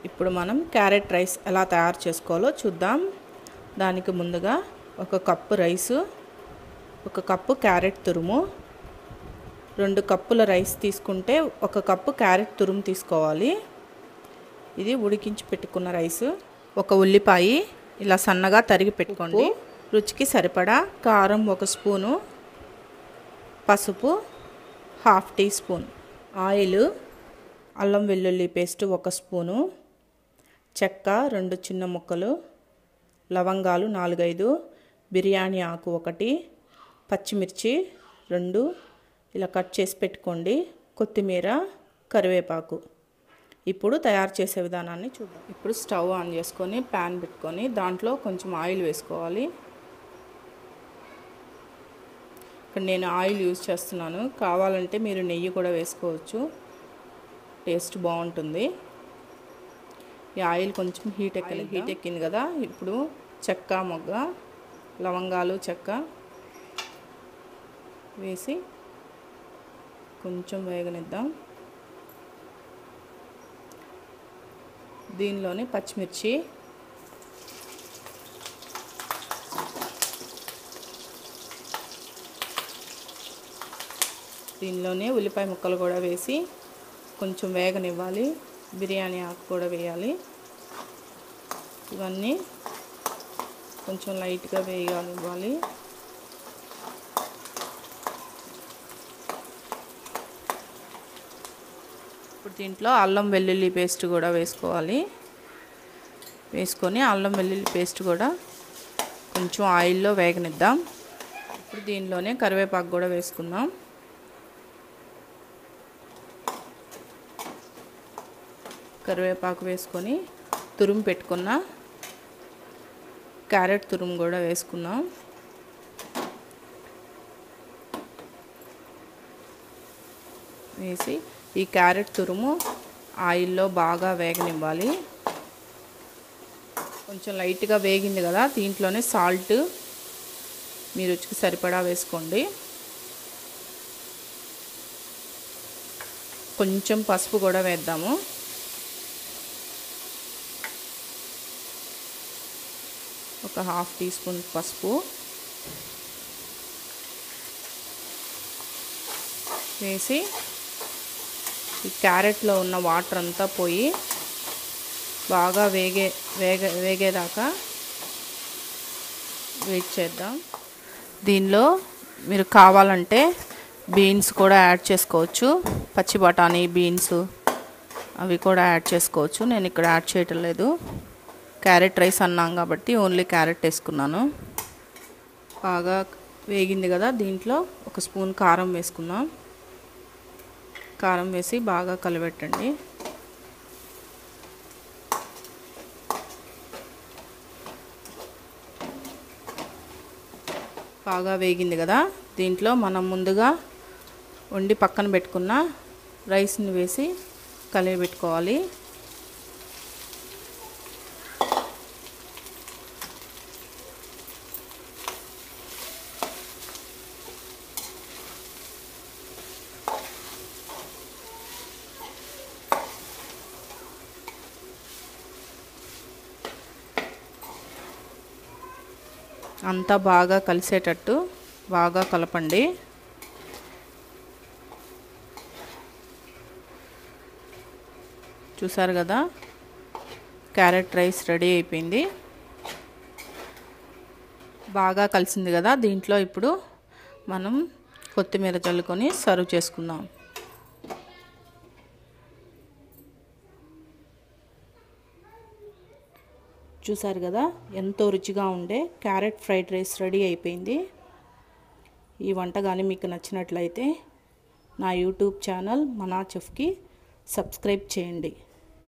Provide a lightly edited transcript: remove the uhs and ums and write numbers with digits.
ఇప్పుడు మనం carrot rice ఎలా తయారు చేసుకోవాలో చూద్దాం. దానికి ముందుగా 1 కప్పు రైసు, 1 కప్పు క్యారెట్ తురుము, 2 కప్పుల రైస్ తీసుకుంటే 1 కప్పు క్యారెట్ తురుము తీసుకోవాలి. ఇది ఉడికించి పెట్టుకున్న రైసు. 1 ఉల్లిపాయ ఇలా సన్నగా తరిగి పెట్టుకోండి. రుచికి సరిపడా కారం 1 స్పూను, పసుపు 1/2 టీ స్పూన్, ఆయిల్, అల్లం వెల్లుల్లి పేస్ట్ 1 స్పూను, చెక్క 2 చిన్న ముక్కలు, లవంగాలు 4-5, బిర్యానీ ఆకు 1, పచ్చిమిర్చి 2 ఇలా కట్ చేసి పెట్టుకోండి, కొత్తిమీర, కరివేపాకు. ఇప్పుడు తయారు చేసే విధానాన్ని చూద్దాం. ఇప్పుడు స్టవ్ ఆన్ చేసుకొని ప్యాన్ పెట్టుకొని దాంట్లో కొంచెం ఆయిల్ వేసుకోవాలి. ఇక్కడ నేను ఆయిల్ యూజ్ చేస్తున్నాను, కావాలంటే మీరు నెయ్యి కూడా వేసుకోవచ్చు, టేస్ట్ బాగుంటుంది. ఈ ఆయిల్ కొంచెం హీట్ ఎక్కింది కదా. ఇప్పుడు చెక్క, మొగ్గ, లవంగాలు, చెక్క వేసి కొంచెం వేగనిద్దాం. దీనిలోనే పచ్చిమిర్చి, దీనిలోనే ఉల్లిపాయ ముక్కలు కూడా వేసి కొంచెం వేగనివ్వాలి. బిర్యానీ ఆకు కూడా వేయాలి. ఇవన్నీ కొంచెం లైట్గా వేయనివ్వాలి. ఇప్పుడు దీంట్లో అల్లం వెల్లుల్లి పేస్ట్ కూడా వేసుకోవాలి. వేసుకొని అల్లం వెల్లుల్లి పేస్ట్ కూడా కొంచెం ఆయిల్లో వేగనిద్దాం. ఇప్పుడు దీనిలోనే కరివేపాకు కూడా వేసుకుందాం. కరివేపాకు వేసుకొని తురుము పెట్టుకున్న క్యారెట్ తురుము కూడా వేసుకుందాం. వేసి ఈ క్యారెట్ తురుము ఆయిల్లో బాగా వేగనివ్వాలి. కొంచెం లైట్గా వేగింది కదా, దీంట్లోనే సాల్ట్ మీ రుచికి సరిపడా వేసుకోండి. కొంచెం పసుపు కూడా వేద్దాము. ఒక 1/2 టీ స్పూన్ పసుపు వేసి ఈ క్యారెట్లో ఉన్న వాటర్ అంతా పోయి బాగా వేగేదాకా వెయిట్ చేద్దాం. దీనిలో మీరు కావాలంటే బీన్స్ కూడా యాడ్ చేసుకోవచ్చు, పచ్చి బఠానీ, బీన్స్ అవి కూడా యాడ్ చేసుకోవచ్చు. నేను ఇక్కడ యాడ్ చేయటం లేదు, క్యారెట్ రైస్ అన్నాం కాబట్టి ఓన్లీ క్యారెట్ వేసుకున్నాను. బాగా వేగింది కదా, దీంట్లో 1 స్పూన్ కారం వేసుకుందాం. కారం వేసి బాగా కలబెట్టండి. బాగా వేగింది కదా, దీంట్లో మనం ముందుగా వండి పక్కన పెట్టుకున్న రైస్ని వేసి కలిపెట్టుకోవాలి. అంతా బాగా కలిసేటట్టు బాగా కలపండి. చూసారు కదా, క్యారెట్ రైస్ రెడీ అయిపోయింది. బాగా కలిసింది కదా, దీంట్లో ఇప్పుడు మనం కొత్తిమీర చల్లుకొని సర్వ్ చేసుకుందాం. చూసారు కదా, ఎంతో రుచిగా ఉండే క్యారెట్ ఫ్రైడ్ రైస్ రెడీ అయిపోయింది. ఈ వంట కానీ మీకు నచ్చినట్లయితే నా యూట్యూబ్ ఛానల్ మనా చెఫ్కి సబ్స్క్రైబ్ చేయండి.